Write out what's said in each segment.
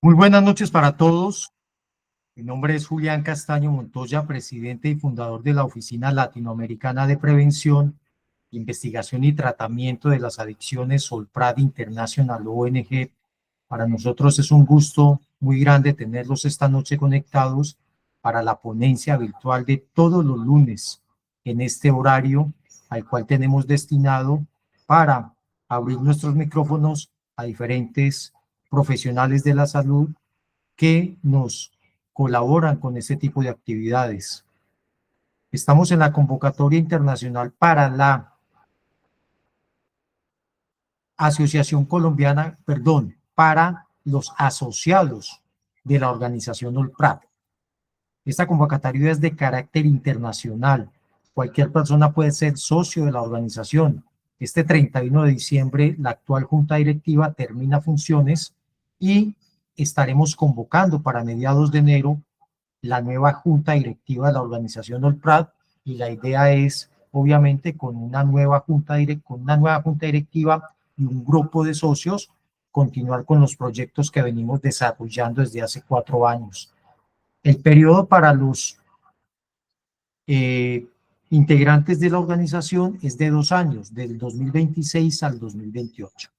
Muy buenas noches para todos. Mi nombre es Julián Castaño Montoya, presidente y fundador de la Oficina Latinoamericana de Prevención, Investigación y Tratamiento de las Adicciones Solprad International ONG. Para nosotros es un gusto muy grande tenerlos esta noche conectados para la ponencia virtual de todos los lunes en este horario al cual tenemos destinado para abrir nuestros micrófonos a diferentes profesionales de la salud que nos colaboran con este tipo de actividades. Estamos en la convocatoria internacional para la Asociación Colombiana, perdón, para los asociados de la organización OLPRAT. Esta convocatoria es de carácter internacional. Cualquier persona puede ser socio de la organización. Este 31 de diciembre, la actual junta directiva termina funciones y estaremos convocando para mediados de enero la nueva junta directiva de la organización OLPRAD, y la idea es, obviamente, con una nueva junta directiva y un grupo de socios, continuar con los proyectos que venimos desarrollando desde hace 4 años. El periodo para los eh, integrantes de la organización es de 2 años, del 2026 al 2028.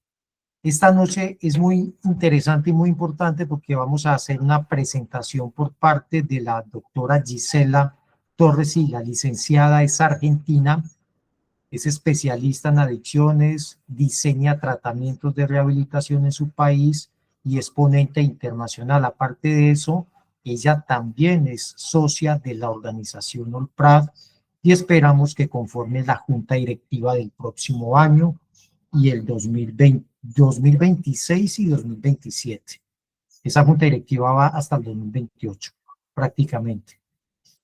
Esta noche es muy interesante y muy importante porque vamos a hacer una presentación por parte de la doctora Gisela Torres, y la licenciada es argentina, es especialista en adicciones, diseña tratamientos de rehabilitación en su país y es ponente internacional. Aparte de eso, ella también es socia de la organización OLPRAD y esperamos que conforme la junta directiva del próximo año y el 2026 y 2027. Esa junta directiva va hasta el 2028, prácticamente.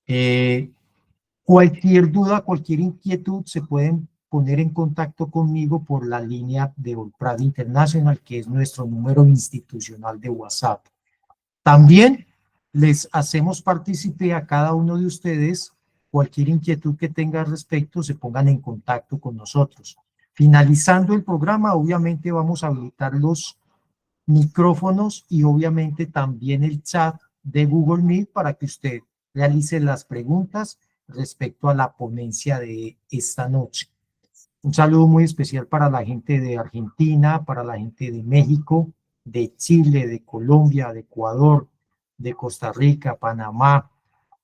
Eh, Cualquier duda, cualquier inquietud, se pueden poner en contacto conmigo por la línea de OLPRAD International, que es nuestro número institucional de WhatsApp. También les hacemos partícipe a cada uno de ustedes. Cualquier inquietud que tenga al respecto, se pongan en contacto con nosotros. Finalizando el programa, obviamente vamos a habilitar los micrófonos y obviamente también el chat de Google Meet para que usted realice las preguntas respecto a la ponencia de esta noche. Un saludo muy especial para la gente de Argentina, para la gente de México, de Chile, de Colombia, de Ecuador, de Costa Rica, Panamá,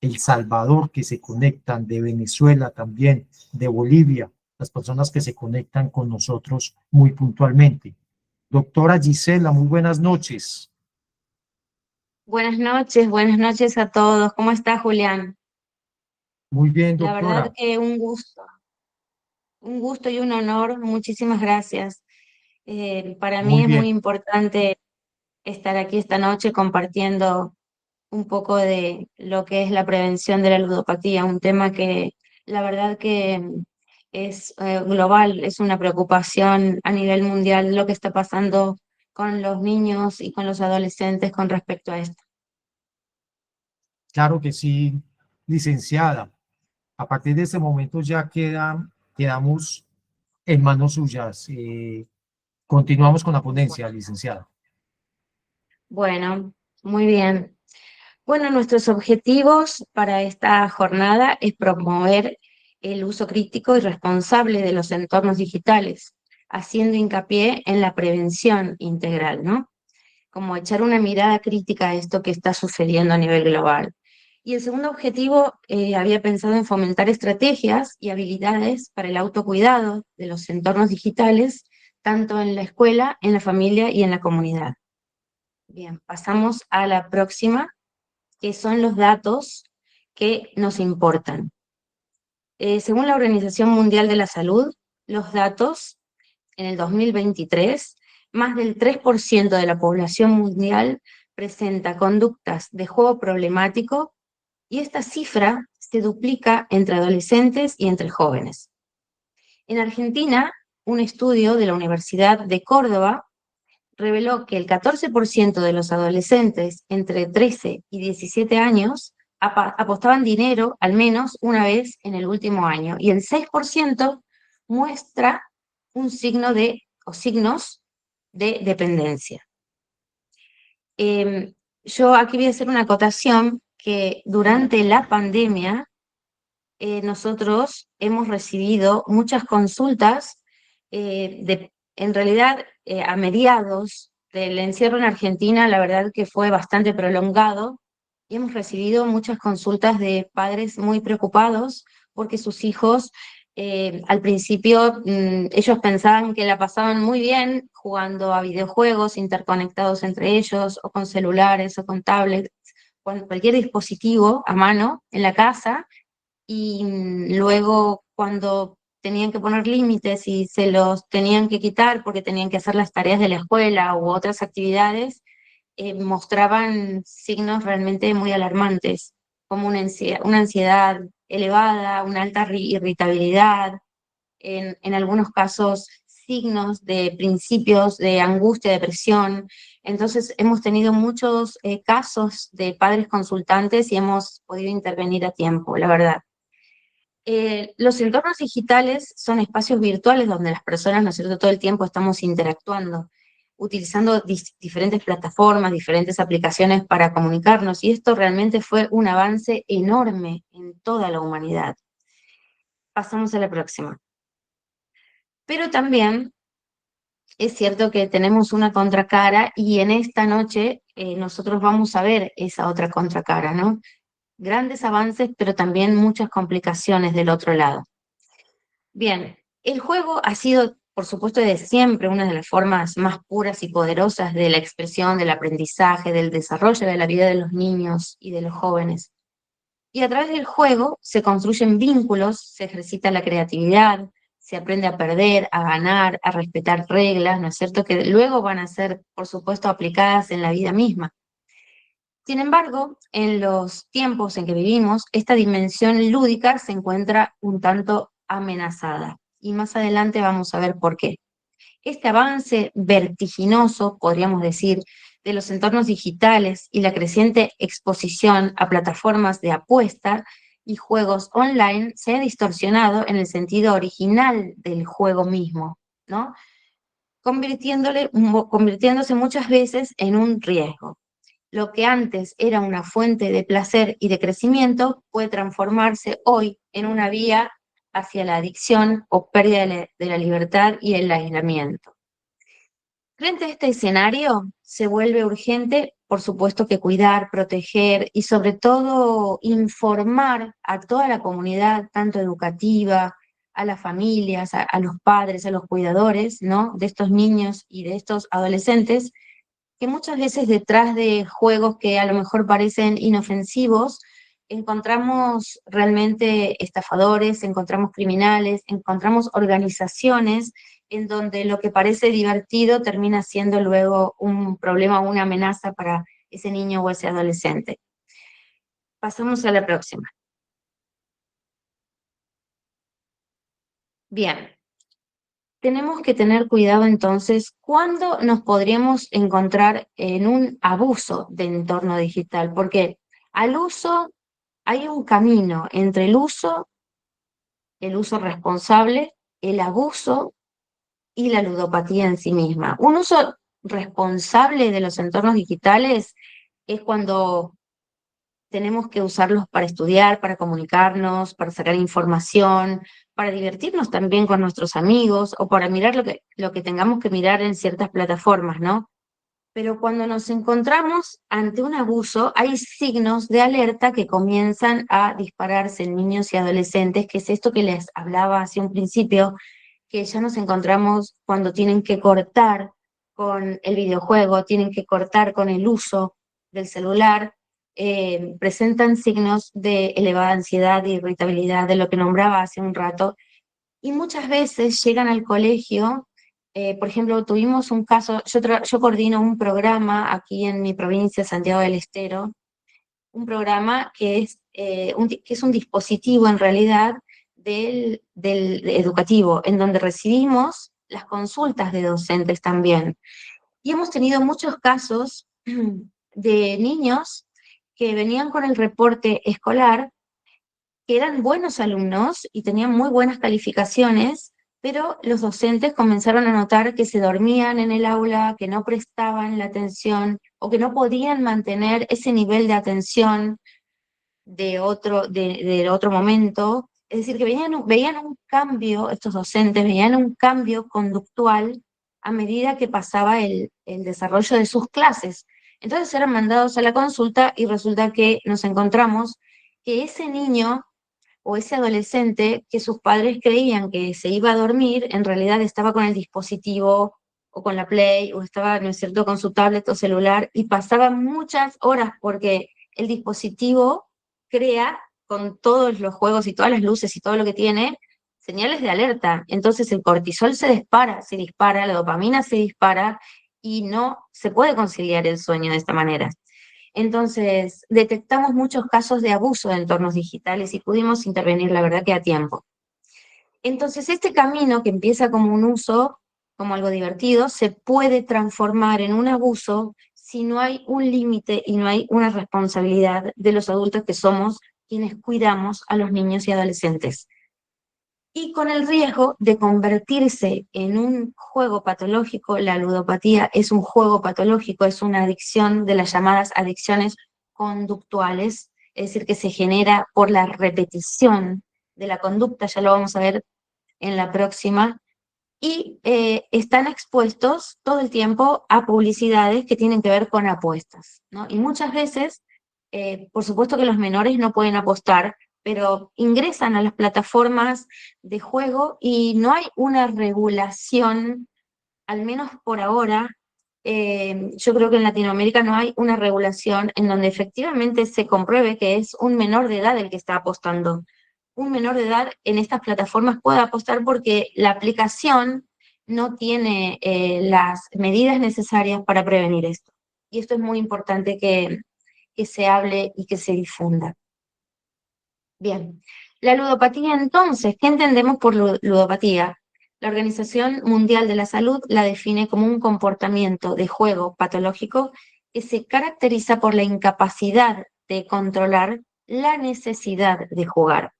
El Salvador, que se conectan, de Venezuela también, de Bolivia, las personas que se conectan con nosotros muy puntualmente. Doctora Gisela, muy buenas noches. Buenas noches a todos. ¿Cómo está, Julián? Muy bien, La verdad doctora. que un gusto y un honor. Muchísimas gracias. Para mí Muy es muy bien. importante estar aquí esta noche compartiendo un poco de lo que es la prevención de la ludopatía, un tema que la verdad que es global, es una preocupación a nivel mundial lo que está pasando con los niños y con los adolescentes con respecto a esto. Claro que sí, licenciada. A partir de este momento ya quedamos en manos suyas. Continuamos con la ponencia, licenciada. Bueno, muy bien. Bueno, nuestros objetivos para esta jornada es promover el uso crítico y responsable de los entornos digitales, haciendo hincapié en la prevención integral, ¿no? Como echar una mirada crítica a esto que está sucediendo a nivel global. Y el segundo objetivo, había pensado en fomentar estrategias y habilidades para el autocuidado de los entornos digitales, tanto en la escuela, en la familia y en la comunidad. Bien, pasamos a la próxima, que son los datos que nos importan. Según la Organización Mundial de la Salud, los datos en el 2023, más del 3% de la población mundial presenta conductas de juego problemático, y esta cifra se duplica entre adolescentes y entre jóvenes. En Argentina, un estudio de la Universidad de Córdoba reveló que el 14% de los adolescentes entre 13 y 17 años apostaban dinero al menos una vez en el último año, y el 6% muestra un signo de o signos de dependencia. Yo aquí voy a hacer una acotación que durante la pandemia nosotros hemos recibido muchas consultas, en realidad a mediados del encierro en Argentina, la verdad que fue bastante prolongado, y hemos recibido muchas consultas de padres muy preocupados porque sus hijos, al principio, ellos pensaban que la pasaban muy bien jugando a videojuegos interconectados entre ellos, o con celulares, o con tablets, con cualquier dispositivo a mano en la casa, y luego cuando tenían que poner límites y se los tenían que quitar porque tenían que hacer las tareas de la escuela u otras actividades, mostraban signos realmente muy alarmantes, como una ansiedad elevada, una alta irritabilidad, en algunos casos signos de principios de angustia, depresión. Entonces hemos tenido muchos casos de padres consultantes y hemos podido intervenir a tiempo, la verdad. Los entornos digitales son espacios virtuales donde las personas, ¿no es cierto?, todo el tiempo estamos interactuando, utilizando diferentes plataformas, diferentes aplicaciones para comunicarnos, y esto realmente fue un avance enorme en toda la humanidad. Pasamos a la próxima. Pero también es cierto que tenemos una contracara, y en esta noche nosotros vamos a ver esa otra contracara, ¿no? Grandes avances, pero también muchas complicaciones del otro lado. Bien, el juego ha sido, por supuesto, desde siempre una de las formas más puras y poderosas de la expresión, del aprendizaje, del desarrollo de la vida de los niños y de los jóvenes. Y a través del juego se construyen vínculos, se ejercita la creatividad, se aprende a perder, a ganar, a respetar reglas, ¿no es cierto?, que luego van a ser, por supuesto, aplicadas en la vida misma. Sin embargo, en los tiempos en que vivimos, esta dimensión lúdica se encuentra un tanto amenazada, y más adelante vamos a ver por qué. Este avance vertiginoso, podríamos decir, de los entornos digitales y la creciente exposición a plataformas de apuesta y juegos online se ha distorsionado en el sentido original del juego mismo, ¿no? Convirtiéndose muchas veces en un riesgo. Lo que antes era una fuente de placer y de crecimiento puede transformarse hoy en una vía hacia la adicción o pérdida de la libertad y el aislamiento. Frente a este escenario, se vuelve urgente, por supuesto, que cuidar, proteger y sobre todo informar a toda la comunidad, tanto educativa, a las familias, a los padres, a los cuidadores, ¿no?, de estos niños y de estos adolescentes, que muchas veces detrás de juegos que a lo mejor parecen inofensivos, encontramos realmente estafadores, encontramos criminales, encontramos organizaciones en donde lo que parece divertido termina siendo luego un problema o una amenaza para ese niño o ese adolescente. Pasamos a la próxima. Bien. Tenemos que tener cuidado entonces cuándo nos podríamos encontrar en un abuso de entorno digital, porque al uso hay un camino entre el uso responsable, el abuso y la ludopatía en sí misma. Un uso responsable de los entornos digitales es cuando tenemos que usarlos para estudiar, para comunicarnos, para sacar información, para divertirnos también con nuestros amigos, o para mirar lo que tengamos que mirar en ciertas plataformas, ¿no? Pero cuando nos encontramos ante un abuso, hay signos de alerta que comienzan a dispararse en niños y adolescentes, que es esto que les hablaba hace un principio, que ya nos encontramos cuando tienen que cortar con el videojuego, tienen que cortar con el uso del celular, presentan signos de elevada ansiedad e irritabilidad, de lo que nombraba hace un rato, y muchas veces llegan al colegio. Por ejemplo, tuvimos un caso, yo coordino un programa aquí en mi provincia, Santiago del Estero, un programa que es un dispositivo en realidad del educativo, en donde recibimos las consultas de docentes también. Y hemos tenido muchos casos de niños que venían con el reporte escolar, que eran buenos alumnos y tenían muy buenas calificaciones, pero los docentes comenzaron a notar que se dormían en el aula, que no prestaban la atención o que no podían mantener ese nivel de atención del otro momento. Es decir, que veían un cambio, estos docentes veían un cambio conductual a medida que pasaba el desarrollo de sus clases. Entonces eran mandados a la consulta y resulta que nos encontramos que ese niño o ese adolescente que sus padres creían que se iba a dormir, en realidad estaba con el dispositivo o con la Play, o estaba, ¿no es cierto?, con su tablet o celular, y pasaba muchas horas porque el dispositivo crea, con todos los juegos y todas las luces y todo lo que tiene, señales de alerta. Entonces el cortisol se dispara, la dopamina se dispara, y no se puede conciliar el sueño de esta manera. Entonces, detectamos muchos casos de abuso de entornos digitales y pudimos intervenir, la verdad que a tiempo. Entonces, este camino que empieza como un uso, como algo divertido, se puede transformar en un abuso si no hay un límite y no hay una responsabilidad de los adultos que somos quienes cuidamos a los niños y adolescentes. Y con el riesgo de convertirse en un juego patológico. La ludopatía es un juego patológico, es una adicción de las llamadas adicciones conductuales, es decir, que se genera por la repetición de la conducta, ya lo vamos a ver en la próxima, y están expuestos todo el tiempo a publicidades que tienen que ver con apuestas, ¿no? Y muchas veces, por supuesto que los menores no pueden apostar, pero ingresan a las plataformas de juego y no hay una regulación, al menos por ahora. Yo creo que en Latinoamérica no hay una regulación en donde efectivamente se compruebe que es un menor de edad el que está apostando. Un menor de edad en estas plataformas puede apostar porque la aplicación no tiene las medidas necesarias para prevenir esto. Y esto es muy importante que se hable y que se difunda. Bien, la ludopatía entonces, ¿qué entendemos por ludopatía? La Organización Mundial de la Salud la define como un comportamiento de juego patológico que se caracteriza por la incapacidad de controlar la necesidad de jugar,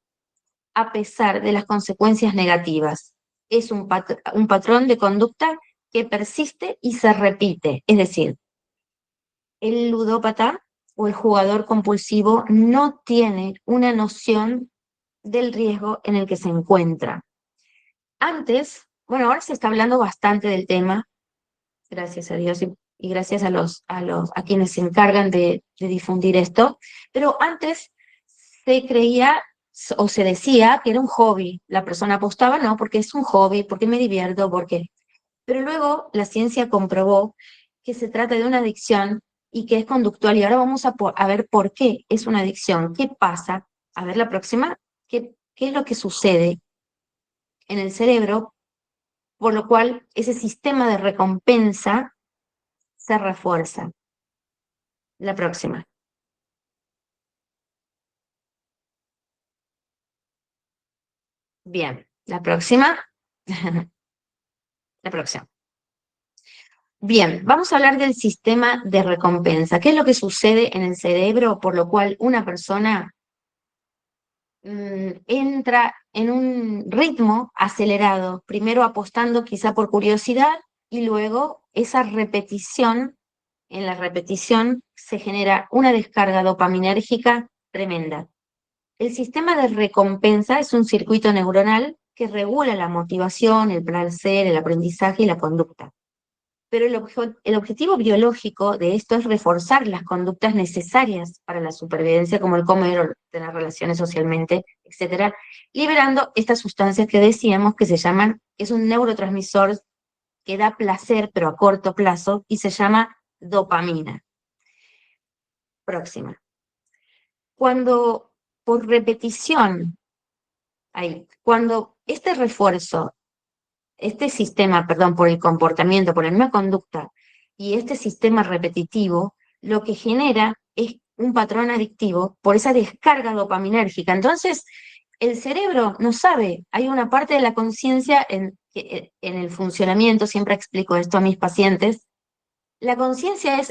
a pesar de las consecuencias negativas. Es un patrón de conducta que persiste y se repite. Es decir, el ludópata o el jugador compulsivo no tiene una noción del riesgo en el que se encuentra. Antes, bueno, ahora se está hablando bastante del tema, gracias a Dios y gracias a quienes se encargan de difundir esto, pero antes se creía o se decía que era un hobby. La persona apostaba, no, porque es un hobby, porque me divierto, porque... Pero luego la ciencia comprobó que se trata de una adicción y que es conductual, y ahora vamos a ver por qué es una adicción, qué pasa. A ver la próxima, qué es lo que sucede en el cerebro, por lo cual ese sistema de recompensa se refuerza. La próxima. Bien, la próxima. La próxima. Bien, vamos a hablar del sistema de recompensa. ¿Qué es lo que sucede en el cerebro por lo cual una persona entra en un ritmo acelerado, primero apostando quizá por curiosidad y luego esa repetición, en la repetición se genera una descarga dopaminérgica tremenda. El sistema de recompensa es un circuito neuronal que regula la motivación, el placer, el aprendizaje y la conducta. Pero el objetivo biológico de esto es reforzar las conductas necesarias para la supervivencia, como el comer o tener relaciones socialmente, etcétera, liberando estas sustancias que decíamos que se llaman, es un neurotransmisor que da placer, pero a corto plazo, y se llama dopamina. Próxima. Cuando por repetición, cuando este refuerzo, este sistema, perdón, por el comportamiento, por la misma conducta, y este sistema repetitivo, lo que genera es un patrón adictivo por esa descarga dopaminérgica. Entonces, el cerebro no sabe, hay una parte de la conciencia en el funcionamiento, siempre explico esto a mis pacientes, la conciencia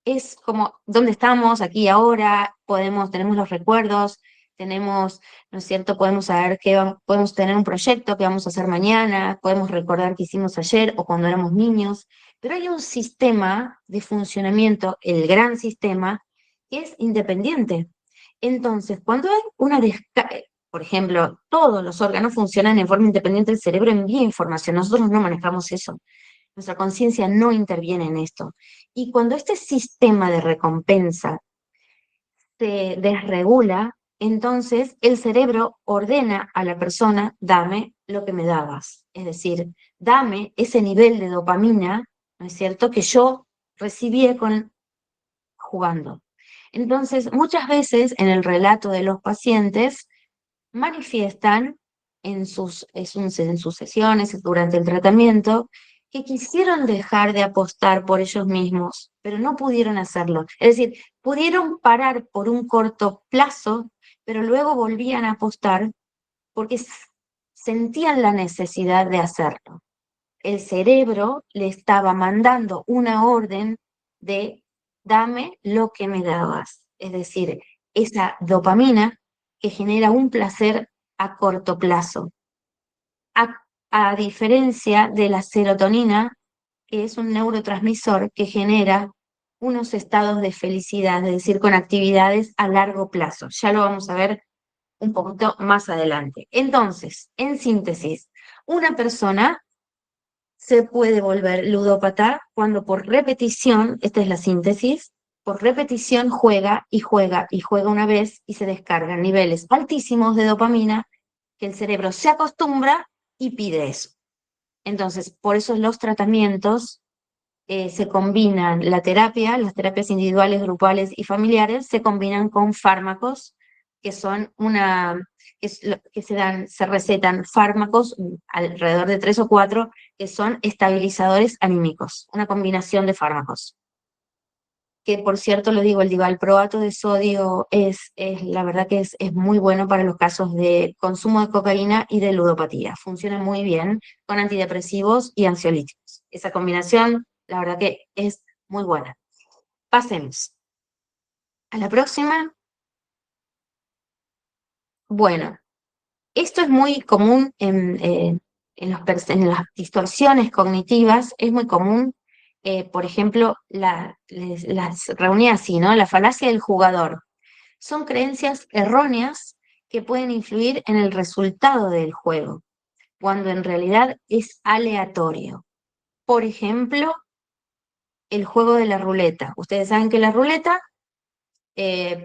es como dónde estamos, aquí y ahora, tenemos los recuerdos, tenemos, ¿no es cierto?, podemos saber podemos tener un proyecto que vamos a hacer mañana, podemos recordar qué hicimos ayer o cuando éramos niños, Pero hay un sistema de funcionamiento, el gran sistema, que es independiente. Entonces, cuando hay una descarga, por ejemplo, todos los órganos funcionan en forma independiente, el cerebro envía información, nosotros no manejamos eso, nuestra conciencia no interviene en esto. Y cuando este sistema de recompensa se desregula, entonces el cerebro ordena a la persona, dame lo que me dabas. Es decir, dame ese nivel de dopamina, ¿no es cierto?, que yo recibí jugando. Entonces, muchas veces en el relato de los pacientes manifiestan en sus sesiones, durante el tratamiento, que quisieron dejar de apostar por ellos mismos, pero no pudieron hacerlo. Es decir, pudieron parar por un corto plazo, pero luego volvían a apostar porque sentían la necesidad de hacerlo. El cerebro le estaba mandando una orden de dame lo que me dabas. Es decir, esa dopamina que genera un placer a corto plazo. A diferencia de la serotonina, que es un neurotransmisor que genera unos estados de felicidad, es decir, con actividades a largo plazo. Ya lo vamos a ver un poquito más adelante. Entonces, en síntesis, una persona se puede volver ludópata cuando por repetición, esta es la síntesis, por repetición juega y juega y juega una vez y se descargan niveles altísimos de dopamina que el cerebro se acostumbra y pide eso. Entonces, por eso los tratamientos se combinan, las terapias individuales, grupales y familiares, se combinan con fármacos que son se recetan fármacos, alrededor de 3 o 4, que son estabilizadores anímicos, una combinación de fármacos. Que por cierto, lo digo, el divalproato de sodio la verdad que es muy bueno para los casos de consumo de cocaína y de ludopatía. Funciona muy bien con antidepresivos y ansiolíticos. Esa combinación, la verdad que es muy buena. Pasemos a la próxima. Bueno, esto es muy común en las distorsiones cognitivas, es muy común, por ejemplo, las reunía así, ¿no? La falacia del jugador. Son creencias erróneas que pueden influir en el resultado del juego, cuando en realidad es aleatorio. Por ejemplo, el juego de la ruleta. Ustedes saben que la ruleta,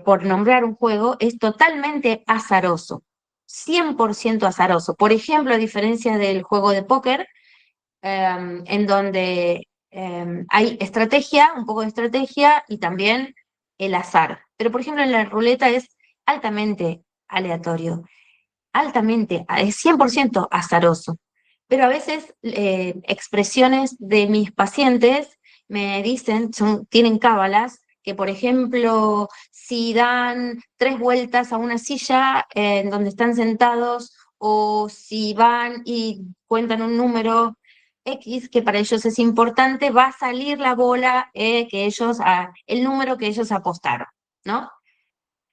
por nombrar un juego, es totalmente azaroso, 100% azaroso. Por ejemplo, a diferencia del juego de póker, en donde hay estrategia, un poco de estrategia y también el azar. Pero, por ejemplo, en la ruleta es altamente aleatorio, es 100% azaroso. Pero a veces expresiones de mis pacientes me dicen, tienen cábalas, que por ejemplo, si dan 3 vueltas a una silla en donde están sentados, o si van y cuentan un número X, que para ellos es importante, va a salir la bola el número que ellos apostaron, ¿no?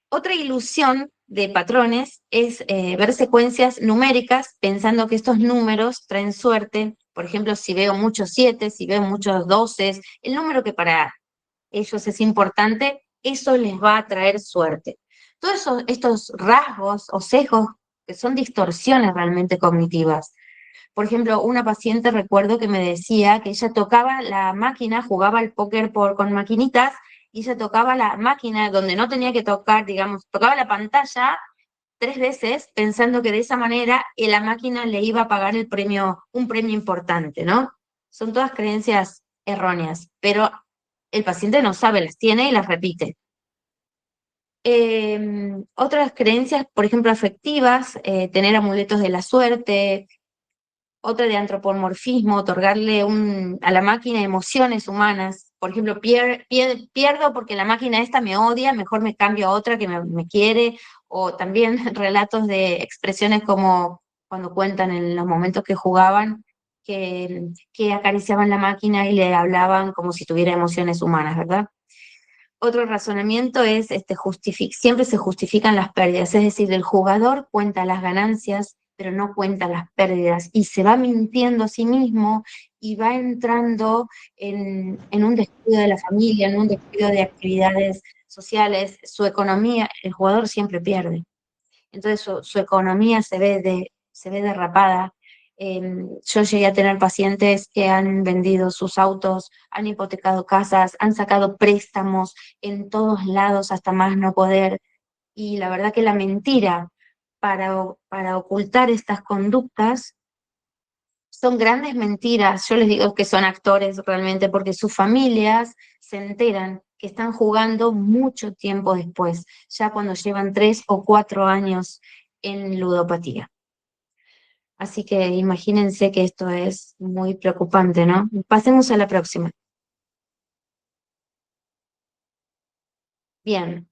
Otra ilusión de patrones es ver secuencias numéricas pensando que estos números traen suerte. Por ejemplo, si veo muchos 7, si veo muchos 12, el número que para ellos es importante, eso les va a traer suerte. Todos estos rasgos o sesgos que son distorsiones realmente cognitivas. Por ejemplo, una paciente recuerdo que me decía que ella tocaba la máquina, jugaba al póker con maquinitas, y ella tocaba la máquina donde no tenía que tocar, digamos, tocaba la pantalla 3 veces pensando que de esa manera la máquina le iba a pagar un premio importante, ¿no? Son todas creencias erróneas, pero el paciente no sabe, las tiene y las repite. Otras creencias, por ejemplo, afectivas, tener amuletos de la suerte. Otra de antropomorfismo, otorgarle a la máquina emociones humanas. Por ejemplo, pierdo porque la máquina esta me odia, mejor me cambio a otra que me quiere. O también relatos de expresiones como cuando cuentan en los momentos que jugaban, que acariciaban la máquina y le hablaban como si tuviera emociones humanas, ¿verdad? Otro razonamiento es, siempre se justifican las pérdidas, es decir, el jugador cuenta las ganancias pero no cuenta las pérdidas y se va mintiendo a sí mismo y va entrando en un descuido de la familia, en un descuido de actividades sociales, su economía, el jugador siempre pierde. Entonces su economía se ve derrapada. Yo llegué a tener pacientes que han vendido sus autos, han hipotecado casas, han sacado préstamos en todos lados hasta más no poder. Y la verdad que la mentira para ocultar estas conductas son grandes mentiras. Yo les digo que son actores realmente porque sus familias se enteran que están jugando mucho tiempo después, ya cuando llevan 3 o 4 años en ludopatía. Así que imagínense que esto es muy preocupante, ¿no? Pasemos a la próxima. Bien.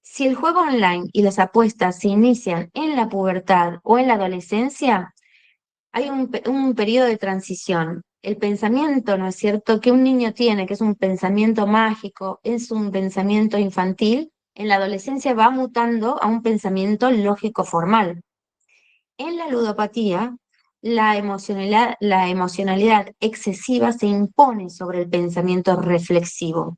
Si el juego online y las apuestas se inician en la pubertad o en la adolescencia, hay un periodo de transición. El pensamiento, ¿no es cierto?, que un niño tiene, que es un pensamiento mágico, es un pensamiento infantil, en la adolescencia va mutando a un pensamiento lógico formal. En la ludopatía, la emocionalidad excesiva se impone sobre el pensamiento reflexivo.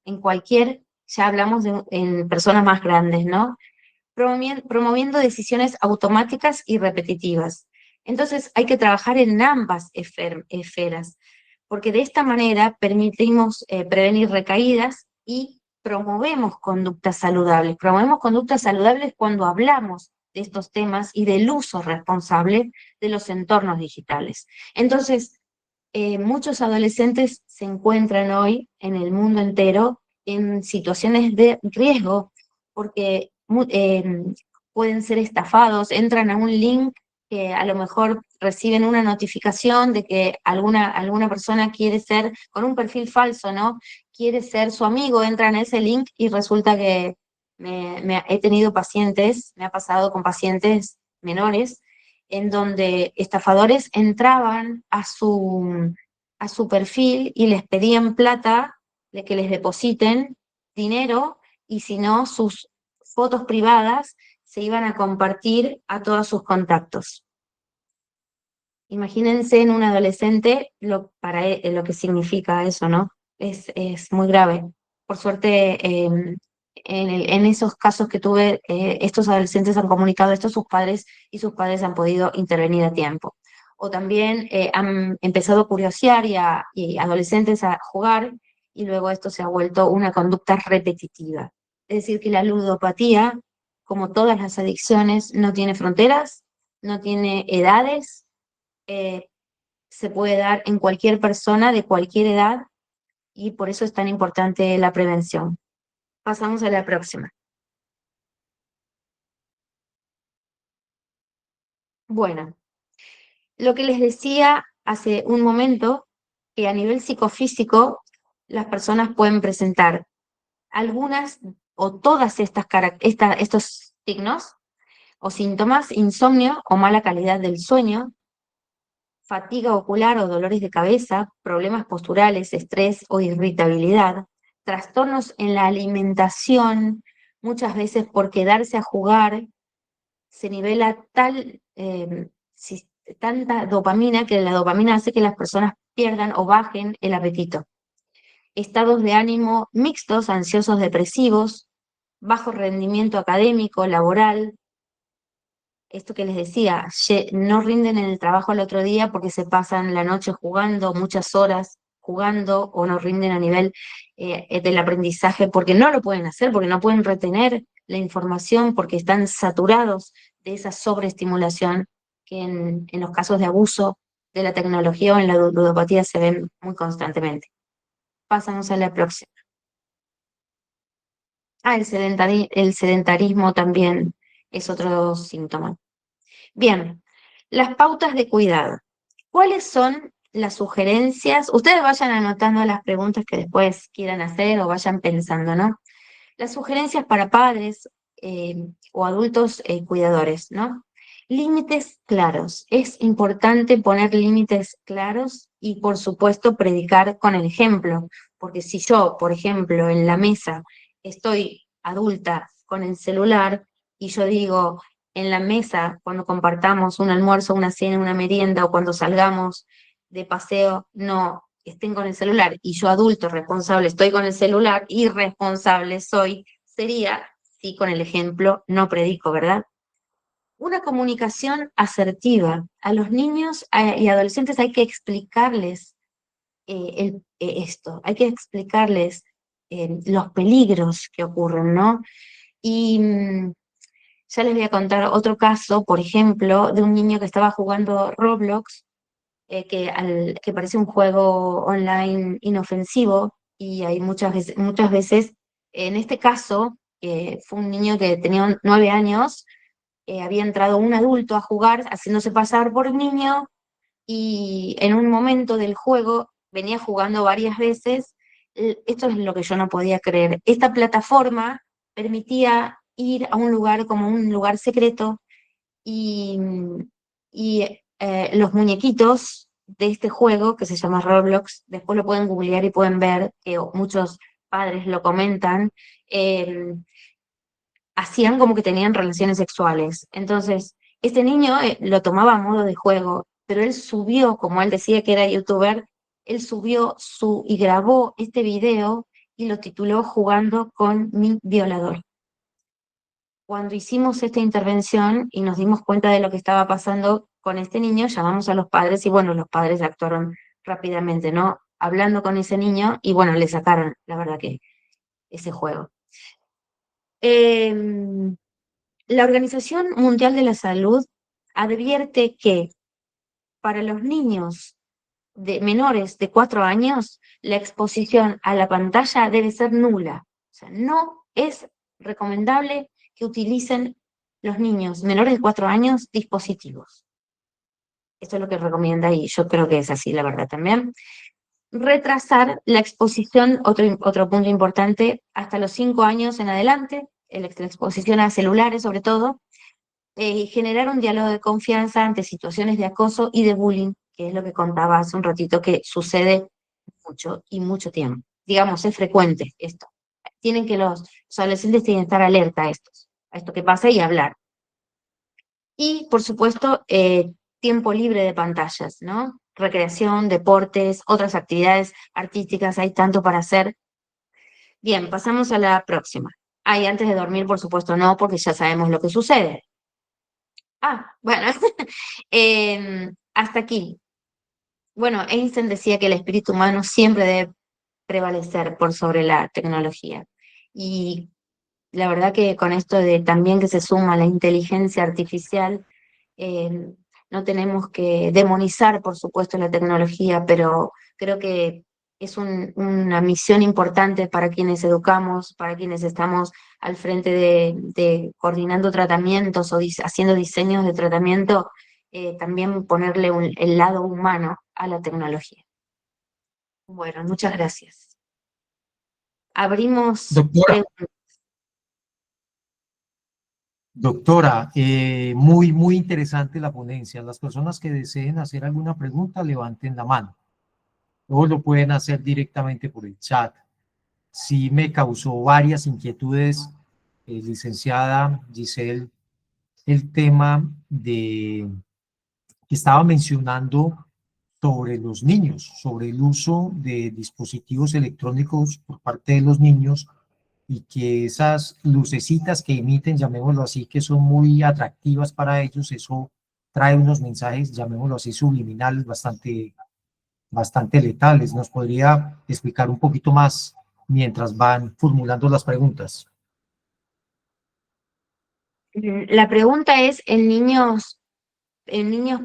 En cualquier, ya hablamos en personas más grandes, ¿no? Promoviendo decisiones automáticas y repetitivas. Entonces hay que trabajar en ambas esferas, porque de esta manera permitimos prevenir recaídas y promovemos conductas saludables. Promovemos conductas saludables cuando hablamos de estos temas y del uso responsable de los entornos digitales. Entonces, muchos adolescentes se encuentran hoy en el mundo entero en situaciones de riesgo, porque pueden ser estafados, entran a un link que a lo mejor reciben una notificación de que alguna persona quiere ser, con un perfil falso, ¿no? Quiere ser su amigo, entran a ese link y resulta que he tenido pacientes, me ha pasado con pacientes menores, en donde estafadores entraban a su perfil y les pedían plata de que les depositen dinero y si no, sus fotos privadas se iban a compartir a todos sus contactos. Imagínense en un adolescente lo que significa eso, ¿no? Es muy grave. Por suerte, en esos casos que tuve, estos adolescentes han comunicado esto a sus padres y sus padres han podido intervenir a tiempo. O también han empezado a curiosear y adolescentes a jugar y luego esto se ha vuelto una conducta repetitiva. Es decir, que la ludopatía, como todas las adicciones, no tiene fronteras, no tiene edades, eh, se puede dar en cualquier persona de cualquier edad y por eso es tan importante la prevención. Pasamos a la próxima. Bueno, lo que les decía hace un momento, que a nivel psicofísico las personas pueden presentar algunas o todas estos signos o síntomas: insomnio o mala calidad del sueño, fatiga ocular o dolores de cabeza, problemas posturales, estrés o irritabilidad, trastornos en la alimentación, muchas veces por quedarse a jugar, se nivela tanta dopamina que la dopamina hace que las personas pierdan o bajen el apetito. Estados de ánimo mixtos, ansiosos, depresivos, bajo rendimiento académico, laboral, esto que les decía, no rinden en el trabajo al otro día porque se pasan la noche jugando, muchas horas jugando, o no rinden a nivel del aprendizaje porque no lo pueden hacer, porque no pueden retener la información, porque están saturados de esa sobreestimulación que en los casos de abuso de la tecnología o en la ludopatía se ven muy constantemente. Pasamos a la próxima. El sedentarismo también es otro síntoma. Bien, las pautas de cuidado. ¿Cuáles son las sugerencias? Ustedes vayan anotando las preguntas que después quieran hacer o vayan pensando, ¿no? Las sugerencias para padres o adultos cuidadores, ¿no? Límites claros. Es importante poner límites claros y, por supuesto, predicar con el ejemplo, porque si yo, por ejemplo, en la mesa estoy adulta con el celular y yo digo, en la mesa, cuando compartamos un almuerzo, una cena, una merienda o cuando salgamos de paseo, no estén con el celular y yo adulto responsable estoy con el celular, irresponsable soy, sería, sí, con el ejemplo, no predico, ¿verdad? Una comunicación asertiva. A los niños y adolescentes hay que explicarles esto, hay que explicarles los peligros que ocurren, ¿no? Y ya les voy a contar otro caso, por ejemplo, de un niño que estaba jugando Roblox, que parece un juego online inofensivo, y hay muchas veces, en este caso, fue un niño que tenía 9 años, había entrado un adulto a jugar haciéndose pasar por niño, y en un momento del juego venía jugando varias veces. Esto es lo que yo no podía creer. Esta plataforma permitía ir a un lugar como un lugar secreto y, los muñequitos de este juego que se llama Roblox, después lo pueden googlear y pueden ver que muchos padres lo comentan, eh, hacían como que tenían relaciones sexuales. Entonces, este niño lo tomaba a modo de juego, pero él subió, como él decía que era youtuber, él subió y grabó este video y lo tituló Jugando con mi violador. Cuando hicimos esta intervención y nos dimos cuenta de lo que estaba pasando con este niño, llamamos a los padres y bueno, los padres actuaron rápidamente, ¿no? Hablando con ese niño y bueno, le sacaron, la verdad que ese juego. Em, la Organización Mundial de la Salud advierte que para los niños de menores de 4 años, la exposición a la pantalla debe ser nula. O sea, no es recomendable que utilicen los niños menores de 4 años dispositivos. Esto es lo que recomienda y yo creo que es así, la verdad también. Retrasar la exposición, otro punto importante, hasta los 5 años en adelante, la exposición a celulares sobre todo, y generar un diálogo de confianza ante situaciones de acoso y de bullying, que es lo que contaba hace un ratito, que sucede mucho y mucho tiempo. Digamos, es frecuente esto. Los adolescentes tienen que estar alerta a esto que pasa y hablar. Y, por supuesto, tiempo libre de pantallas, ¿no? Recreación, deportes, otras actividades artísticas, hay tanto para hacer. Bien, pasamos a la próxima. Antes de dormir, por supuesto, no, porque ya sabemos lo que sucede. Bueno, hasta aquí. Bueno, Einstein decía que el espíritu humano siempre debe prevalecer por sobre la tecnología. Y la verdad que con esto de también que se suma la inteligencia artificial, eh, no tenemos que demonizar, por supuesto, la tecnología, pero creo que es una misión importante para quienes educamos, para quienes estamos al frente de coordinando tratamientos o haciendo diseños de tratamiento, también ponerle el lado humano a la tecnología. Bueno, muchas gracias. Abrimos Doctora, preguntas. doctora, muy interesante la ponencia. Las personas que deseen hacer alguna pregunta, levanten la mano. O lo pueden hacer directamente por el chat. Sí me causó varias inquietudes, licenciada Giselle, el tema que estaba mencionando sobre los niños, sobre el uso de dispositivos electrónicos por parte de los niños y que esas lucecitas que emiten, llamémoslo así, que son muy atractivas para ellos, eso trae unos mensajes, llamémoslo así, subliminales bastante letales. ¿Nos podría explicar un poquito más mientras van formulando las preguntas? La pregunta es, ¿en niños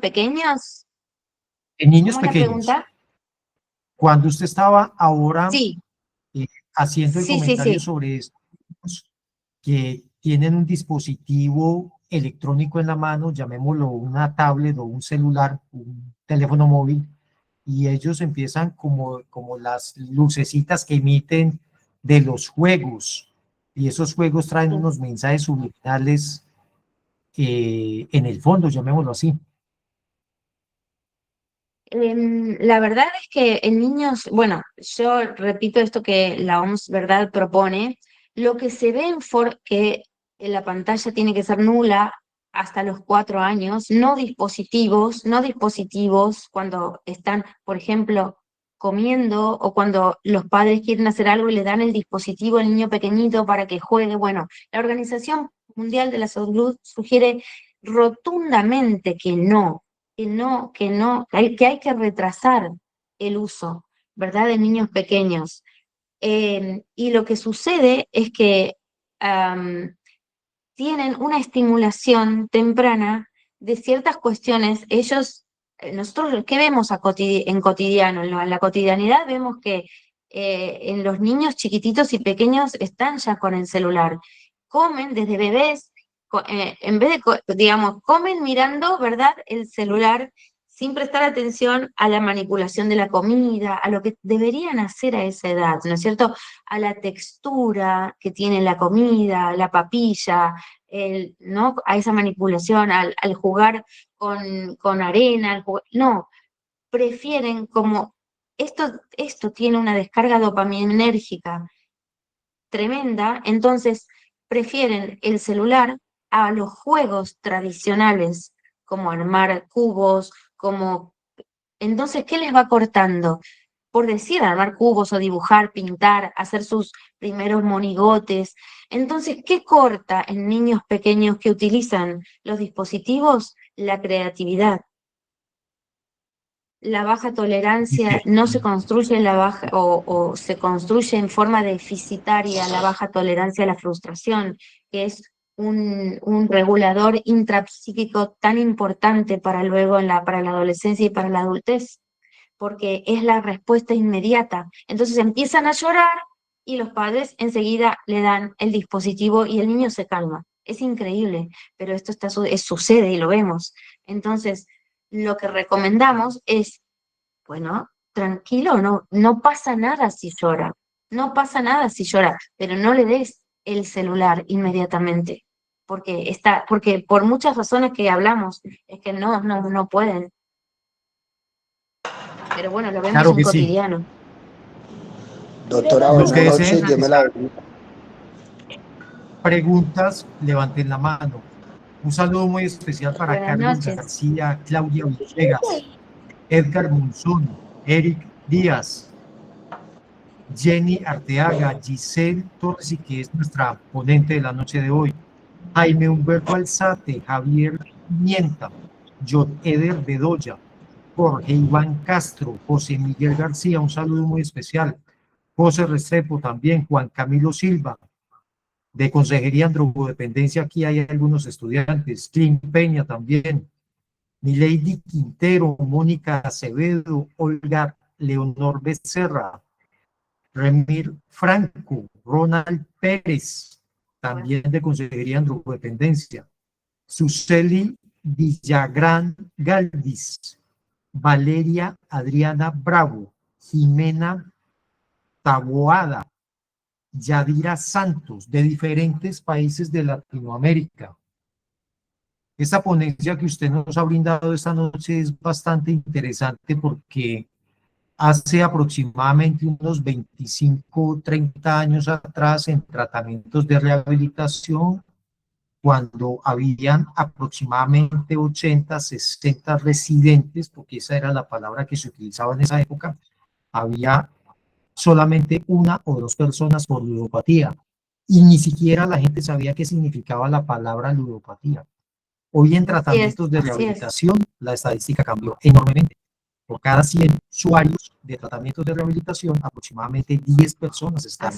pequeños? En niños ¿Cómo es la pequeños, pregunta? cuando usted estaba ahora Sí, haciendo el sí, sí, comentario sí. sobre estos que tienen un dispositivo electrónico en la mano, llamémoslo una tablet o un celular, un teléfono móvil, y ellos empiezan como las lucecitas que emiten de los juegos, y esos juegos traen unos mensajes subliminales en el fondo, llamémoslo así. La verdad es que en niños, bueno, yo repito esto que la OMS, ¿verdad?, propone, lo que se ve que la pantalla tiene que ser nula hasta los 4 años, no dispositivos, no dispositivos cuando están, por ejemplo, comiendo o cuando los padres quieren hacer algo y le dan el dispositivo al niño pequeñito para que juegue. Bueno, la Organización Mundial de la Salud sugiere rotundamente que no, que hay que retrasar el uso, ¿verdad?, de niños pequeños. Y lo que sucede es que tienen una estimulación temprana de ciertas cuestiones. Nosotros, ¿qué vemos en cotidiano? En la cotidianidad vemos que en los niños chiquititos y pequeños están ya con el celular. Comen desde bebés, en vez de, digamos, comen mirando, ¿verdad?, el celular, sin prestar atención a la manipulación de la comida, a lo que deberían hacer a esa edad, ¿no es cierto? A la textura que tiene la comida, la papilla, ¿no?, a esa manipulación, al jugar con arena, no, prefieren como, esto tiene una descarga dopaminérgica tremenda, entonces prefieren el celular a los juegos tradicionales, como armar cubos, entonces, ¿qué les va cortando? Por decir, armar cubos o dibujar, pintar, hacer sus primeros monigotes. Entonces, ¿qué corta en niños pequeños que utilizan los dispositivos? La creatividad. La baja tolerancia no se construye en la baja, o se construye en forma deficitaria, la baja tolerancia a la frustración, que es un regulador intrapsíquico tan importante para luego para la adolescencia y para la adultez, porque es la respuesta inmediata. Entonces empiezan a llorar y los padres enseguida le dan el dispositivo y el niño se calma. Es increíble, pero esto sucede y lo vemos. Entonces, lo que recomendamos es, bueno, tranquilo, no pasa nada si llora, no pasa nada si llora, pero no le des el celular inmediatamente, porque por muchas razones que hablamos, es que no pueden. Pero bueno, lo vemos Claro en que sí. cotidiano. Doctora, Los buenas que noches, deseen Dios me la bendiga. preguntas, levanten la mano. Un saludo muy especial para Buenas Carlos noches. García, Claudia Villegas, Edgar Monzón, Eric Díaz, Jenny Arteaga, Giselle Torres, y que es nuestra ponente de la noche de hoy, Jaime Humberto Alzate, Javier Mienta, John Eder Bedoya, Jorge Iván Castro, José Miguel García, un saludo muy especial, José Restrepo también, Juan Camilo Silva, de Consejería en Drogodependencia, aquí hay algunos estudiantes, Clint Peña también, Milady Quintero, Mónica Acevedo, Olga Leonor Becerra, Remir Franco, Ronald Pérez, también de Consejería en Drogodependencia, Suseli Villagrán Galvis, Valeria Adriana Bravo, Jimena Taboada, Yadira Santos, de diferentes países de Latinoamérica. Esta ponencia que usted nos ha brindado esta noche es bastante interesante porque hace aproximadamente unos 25, 30 años atrás, en tratamientos de rehabilitación, cuando habían aproximadamente 80, 60 residentes, porque esa era la palabra que se utilizaba en esa época, había solamente una o dos personas por ludopatía, y ni siquiera la gente sabía qué significaba la palabra ludopatía. Hoy en tratamientos de rehabilitación, la estadística cambió enormemente. Por cada 100 usuarios de tratamientos de rehabilitación, aproximadamente 10 personas están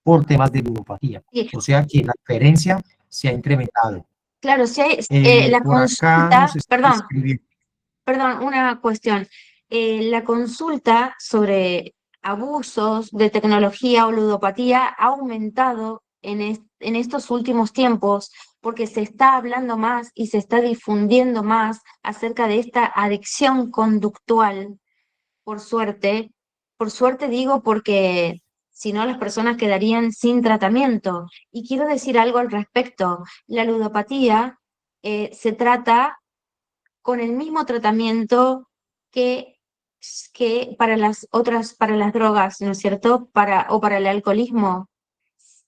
por temas de ludopatía. O sea que la diferencia se ha incrementado. Claro, la Por acá consulta, nos están escribiendo. perdón, una cuestión. La consulta sobre abusos de tecnología o ludopatía ha aumentado en estos últimos tiempos porque se está hablando más y se está difundiendo más acerca de esta adicción conductual, por suerte. Por suerte digo porque si no las personas quedarían sin tratamiento. Y quiero decir algo al respecto. La ludopatía se trata con el mismo tratamiento que, que para las drogas, ¿no es cierto? O para el alcoholismo.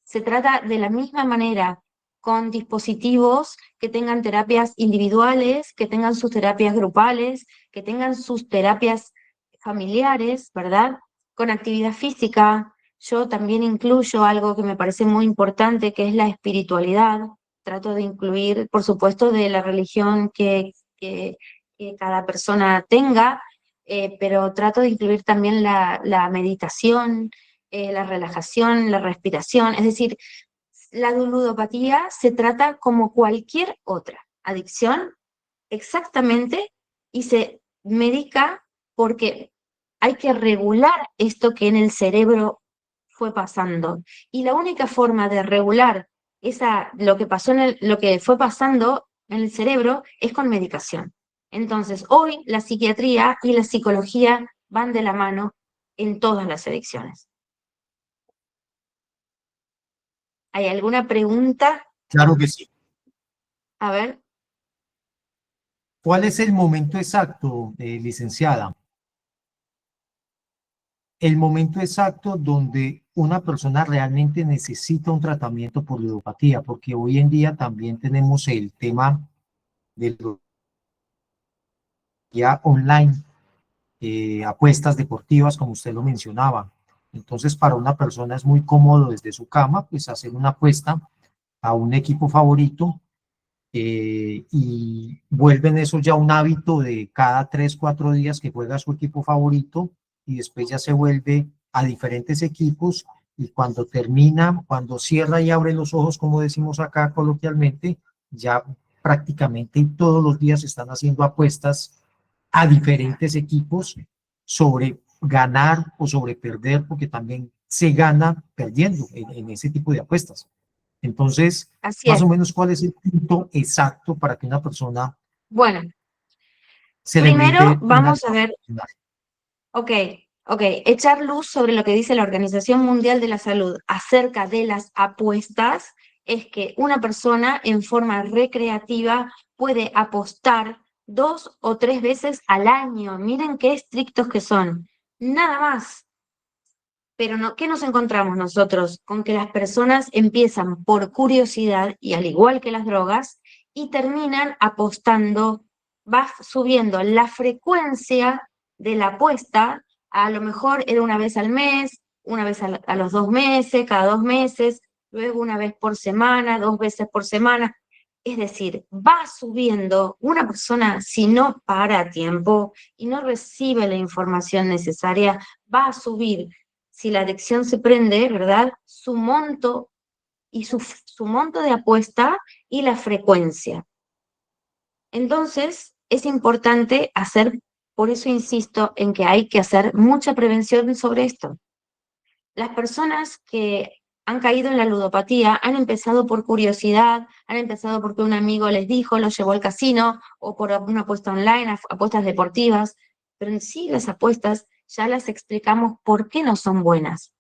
Se trata de la misma manera. con dispositivos que tengan terapias individuales, que tengan sus terapias grupales, que tengan sus terapias familiares, ¿verdad? Con actividad física. Yo también incluyo algo que me parece muy importante, que es la espiritualidad. Trato de incluir, por supuesto, de la religión que cada persona tenga, pero trato de incluir también la meditación, la relajación, la respiración. Es decir, la ludopatía se trata como cualquier otra adicción, exactamente, y se medica porque hay que regular esto que en el cerebro fue pasando. Y la única forma de regular lo que pasó lo que fue pasando en el cerebro es con medicación. Entonces, hoy la psiquiatría y la psicología van de la mano en todas las adicciones. ¿Hay alguna pregunta? Claro que sí. A ver. ¿Cuál es el momento exacto, licenciada? El momento exacto donde una persona realmente necesita un tratamiento por ludopatía, porque hoy en día también tenemos el tema de ludopatía online, apuestas deportivas, como usted lo mencionaba. Entonces, para una persona es muy cómodo desde su cama, pues hacer una apuesta a un equipo favorito, y vuelven eso ya un hábito de cada 3, 4 días que juega su equipo favorito, y después ya se vuelve a diferentes equipos, y cuando termina, cuando cierra y abre los ojos, como decimos acá coloquialmente, ya prácticamente todos los días están haciendo apuestas a diferentes equipos sobre ganar o sobre perder, porque también se gana perdiendo en ese tipo de apuestas. Entonces, Así más es. o menos, ¿cuál es el punto exacto para que una persona Bueno, se le primero brinde una vamos a ver, ayuda? ok, echar luz sobre lo que dice la Organización Mundial de la Salud acerca de las apuestas es que una persona en forma recreativa puede apostar 2 o 3 veces al año. Miren qué estrictos que son. Nada más. Pero no, ¿qué nos encontramos nosotros? Con que las personas empiezan por curiosidad y al igual que las drogas, y terminan apostando, va subiendo la frecuencia de la apuesta, a lo mejor era una vez al mes, una vez a los 2 meses, cada 2 meses, luego una vez por semana, 2 veces por semana. Es decir, va subiendo una persona si no para a tiempo y no recibe la información necesaria, va a subir si la adicción se prende, ¿verdad? Su monto y su monto de apuesta y la frecuencia. Entonces, es importante hacer, por eso insisto en que hay que hacer mucha prevención sobre esto. Las personas que han caído en la ludopatía han empezado por curiosidad, han empezado porque un amigo les dijo, los llevó al casino, o por una apuesta online, apuestas deportivas, pero en sí las apuestas ya las explicamos por qué no son buenas.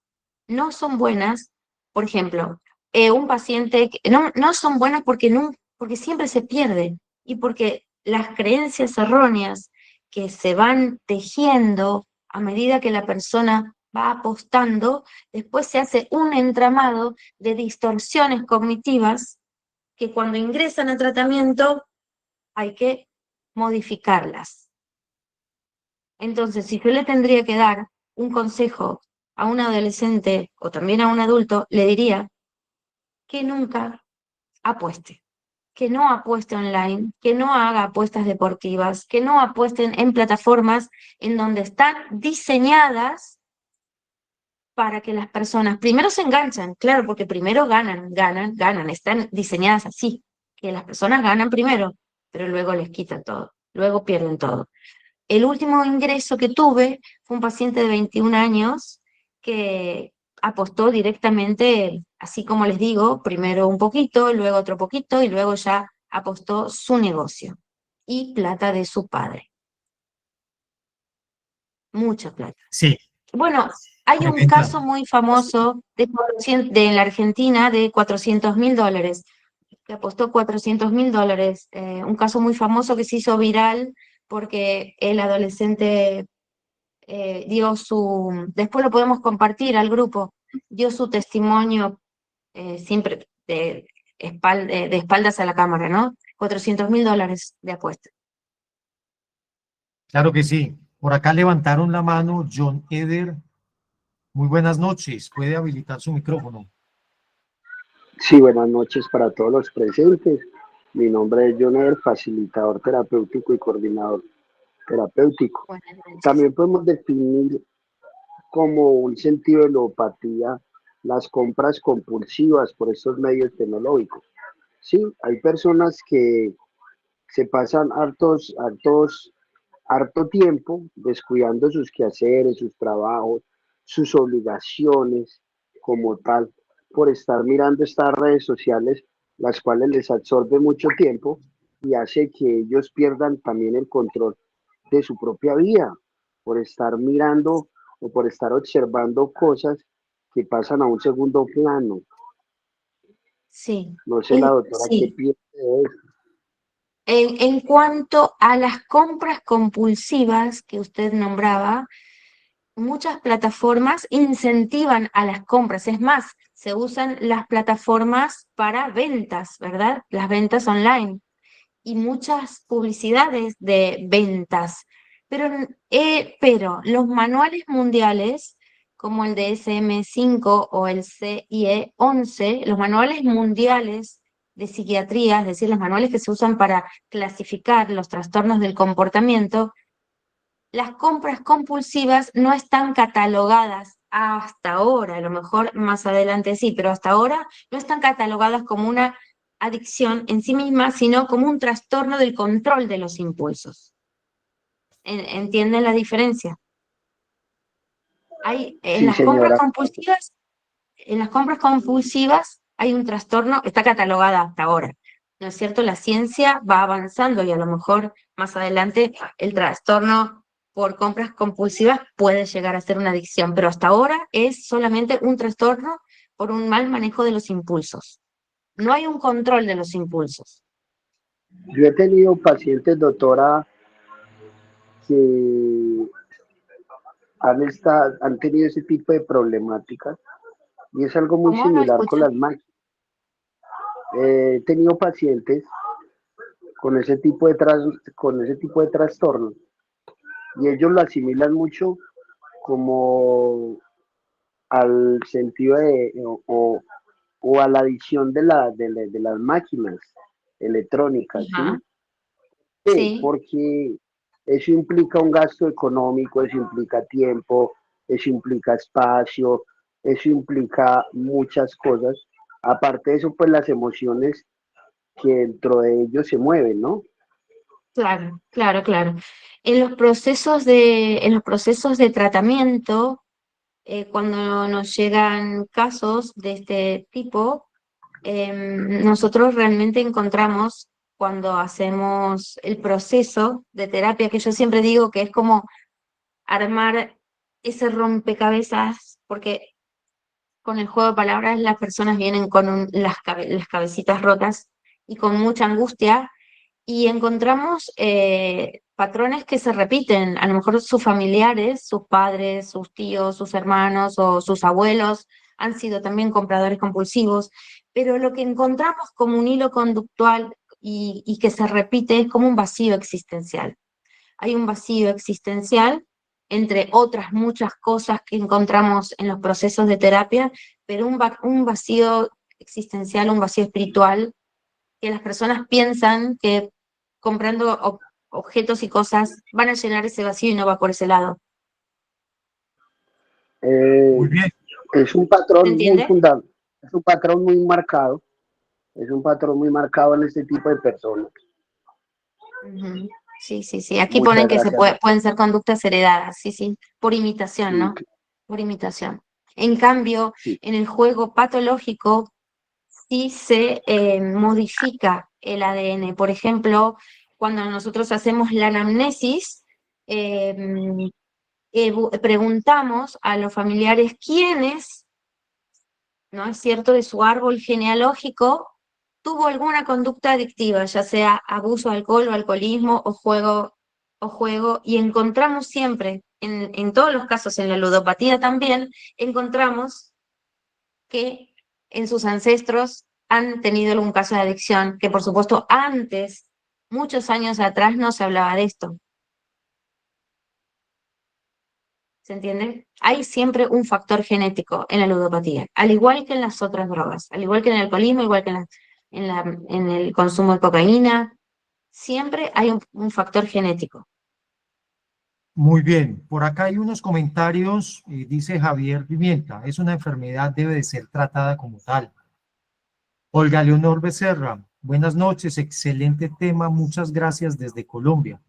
No son buenas, por ejemplo, un paciente, no son buenas porque siempre se pierde y porque las creencias erróneas que se van tejiendo a medida que la persona va apostando, después se hace un entramado de distorsiones cognitivas que cuando ingresan a tratamiento hay que modificarlas. Entonces, si yo le tendría que dar un consejo a un adolescente o también a un adulto, le diría que nunca apueste, que no apueste online, que no haga apuestas deportivas, que no apuesten en plataformas en donde están diseñadas para que las personas primero se enganchan, claro, porque primero ganan, están diseñadas así, que las personas ganan primero, pero luego les quitan todo, luego pierden todo. El último ingreso que tuve fue un paciente de 21 años que apostó directamente, así como les digo, primero un poquito, luego otro poquito y luego ya apostó su negocio y plata de su padre. Mucha plata. Sí, Bueno, hay un tremenda. caso muy famoso en la Argentina de $400.000, que apostó $400.000, un caso muy famoso que se hizo viral porque el adolescente después lo podemos compartir al grupo, dio su testimonio siempre de espaldas a la cámara, ¿no? $400.000 de apuesta. Claro que sí. Por acá levantaron la mano John Eder. Muy buenas noches. Puede habilitar su micrófono. Sí, buenas noches para todos los presentes. Mi nombre es Joner, facilitador terapéutico y coordinador terapéutico. Buenas noches. También podemos definir como un sentido de ludopatía las compras compulsivas por estos medios tecnológicos. Sí, hay personas que se pasan harto tiempo descuidando sus quehaceres, sus trabajos, sus obligaciones como tal, por estar mirando estas redes sociales, las cuales les absorbe mucho tiempo y hace que ellos pierdan también el control de su propia vida, por estar mirando o por estar observando cosas que pasan a un segundo plano. Sí, No sé la doctora qué sí. piensa de eso. En cuanto a las compras compulsivas que usted nombraba, muchas plataformas incentivan a las compras. Es más, se usan las plataformas para ventas, ¿verdad? Las ventas online y muchas publicidades de ventas. Pero los manuales mundiales, como el de SM5 o el CIE-11, los manuales mundiales de psiquiatría, es decir, los manuales que se usan para clasificar los trastornos del comportamiento, las compras compulsivas no están catalogadas hasta ahora, a lo mejor más adelante sí, pero hasta ahora no están catalogadas como una adicción en sí misma, sino como un trastorno del control de los impulsos. ¿Entienden la diferencia? Hay, Sí, señora. en las compras compulsivas hay un trastorno, está catalogada hasta ahora. ¿No es cierto? La ciencia va avanzando y a lo mejor más adelante el trastorno por compras compulsivas puede llegar a ser una adicción, pero hasta ahora es solamente un trastorno por un mal manejo de los impulsos. No hay un control de los impulsos. Yo he tenido pacientes, doctora, que han tenido ese tipo de problemáticas y es algo muy ¿Cómo? No similar con escucho. las máquinas. He tenido pacientes con con ese tipo de trastornos y ellos lo asimilan mucho como al sentido o a la adicción de las máquinas electrónicas, Ajá, ¿sí? Sí, sí, porque eso implica un gasto económico, eso implica tiempo, eso implica espacio, eso implica muchas cosas. Aparte de eso, pues las emociones que dentro de ellos se mueven, ¿no? claro, claro, claro. En los procesos de tratamiento, cuando nos llegan casos de este tipo, nosotros realmente encontramos cuando hacemos el proceso de terapia, que yo siempre digo que es como armar ese rompecabezas, porque con el juego de palabras las personas vienen con las cabecitas rotas y con mucha angustia y encontramos patrones que se repiten, a lo mejor sus familiares, sus padres, sus tíos, sus hermanos o sus abuelos han sido también compradores compulsivos, pero lo que encontramos como un hilo conductual y que se repite es como un vacío existencial. Hay un vacío existencial entre otras muchas cosas que encontramos en los procesos de terapia, pero un vacío existencial, un vacío espiritual que las personas piensan que comprando objetos y cosas van a llenar ese vacío y no va por ese lado. Eh, Muy bien. es un ¿Se patrón muy entiende? fundamental, es un patrón muy marcado, es un patrón muy marcado en este tipo de personas. Ujú. Sí, sí, sí. Aquí ponen Muchas que gracias, doctor. pueden ser conductas heredadas, sí, sí, por imitación, Sí, ¿no? Por imitación. En cambio, sí. en el juego patológico sí se modifica el ADN. Por ejemplo, cuando nosotros hacemos la anamnesis, eh, preguntamos a los familiares quiénes, ¿no es cierto?, de su árbol genealógico tuvo alguna conducta adictiva, ya sea abuso de alcohol o alcoholismo y encontramos siempre, en todos los casos, en la ludopatía también, encontramos que en sus ancestros han tenido algún caso de adicción, que por supuesto antes, muchos años atrás, no se hablaba de esto. ¿Se entiende? Hay siempre un factor genético en la ludopatía, al igual que en las otras drogas, al igual que en el alcoholismo, igual que en el consumo de cocaína, siempre hay un factor genético. Muy bien, por acá hay unos comentarios, dice Javier Pimienta, es una enfermedad, debe de ser tratada como tal. Olga Leonor Becerra, buenas noches, excelente tema, muchas gracias desde Colombia.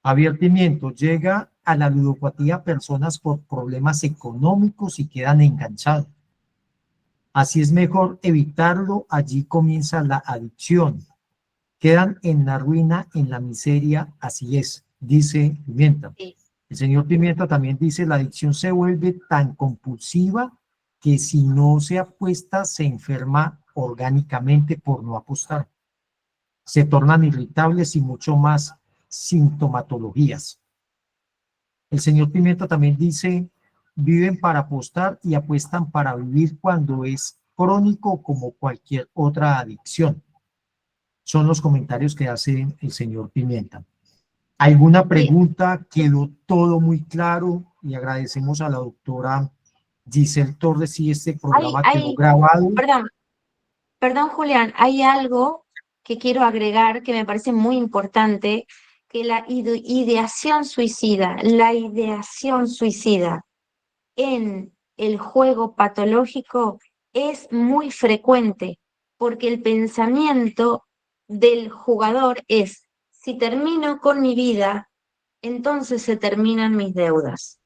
Javier Pimiento, llega a la ludopatía personas por problemas económicos y quedan enganchados. Así es mejor evitarlo, allí comienza la adicción. Quedan en la ruina, en la miseria, así es, dice Pimienta. Sí. El señor Pimienta también dice, la adicción se vuelve tan compulsiva que si no se apuesta se enferma orgánicamente por no apostar. Se tornan irritables y mucho más sintomatologías. El señor Pimienta también dice, viven para apostar y apuestan para vivir cuando es crónico como cualquier otra adicción. Son los comentarios que hace el señor Pimienta. ¿Alguna pregunta? ¿Quedó todo muy claro? Y agradecemos a la doctora Giselle Torres si este programa quedó grabado. Perdón, Julián, hay algo que quiero agregar que me parece muy importante, que la ideación suicida en el juego patológico es muy frecuente, porque el pensamiento del jugador es, si termino con mi vida, entonces se terminan mis deudas.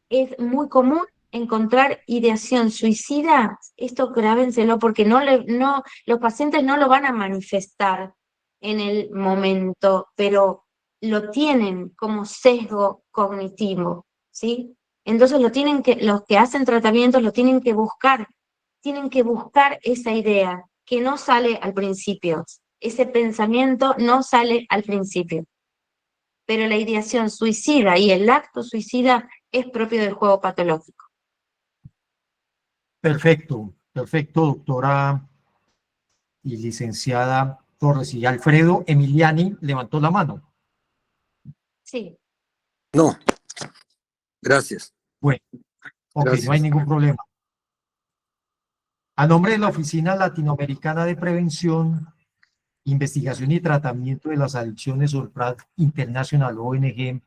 Es muy común encontrar ideación suicida, esto grábenselo porque los pacientes no lo van a manifestar en el momento, pero lo tienen como sesgo cognitivo, ¿sí? Entonces los que hacen tratamientos lo tienen que buscar esa idea que no sale al principio, ese pensamiento no sale al principio. Pero la ideación suicida y el acto suicida es propio del juego patológico. Perfecto, perfecto, doctora y licenciada Torres. Y Alfredo Emiliani levantó la mano. Sí. No, gracias. Bueno, ok, Gracias. no hay ningún problema. A nombre de la Oficina Latinoamericana de Prevención, Investigación y Tratamiento de las Adicciones, ORPRAT International ONG,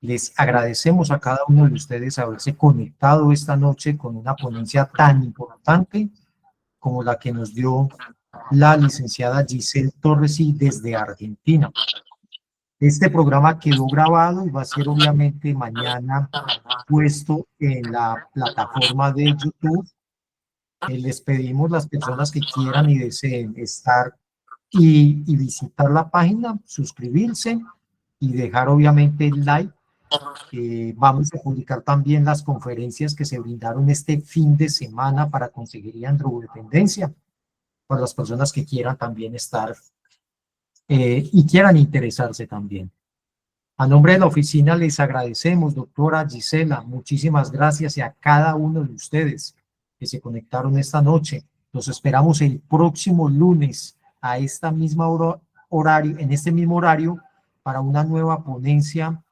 les agradecemos a cada uno de ustedes haberse conectado esta noche con una ponencia tan importante como la que nos dio la licenciada Giselle Torres desde Argentina. Este programa quedó grabado y va a ser obviamente mañana puesto en la plataforma de YouTube. Les pedimos las personas que quieran y deseen estar y visitar la página, suscribirse y dejar obviamente el like. Vamos a publicar también las conferencias que se brindaron este fin de semana para conseguir androdependencia, para las personas que quieran también estar y quieran interesarse también. A nombre de la oficina les agradecemos, doctora Gisela, muchísimas gracias y a cada uno de ustedes que se conectaron esta noche. Los esperamos el próximo lunes a esta misma horario, en este mismo horario, para una nueva ponencia.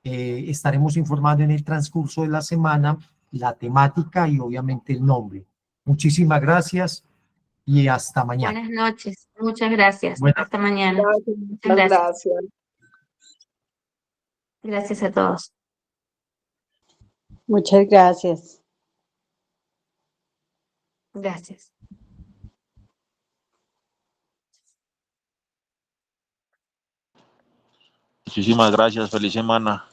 Estaremos informando en el transcurso de la semana la temática y obviamente el nombre. Muchísimas gracias y hasta mañana. Buenas noches, muchas gracias. Hasta mañana. Muchas gracias. Gracias a todos. Muchas gracias. Gracias. Muchísimas gracias, feliz semana.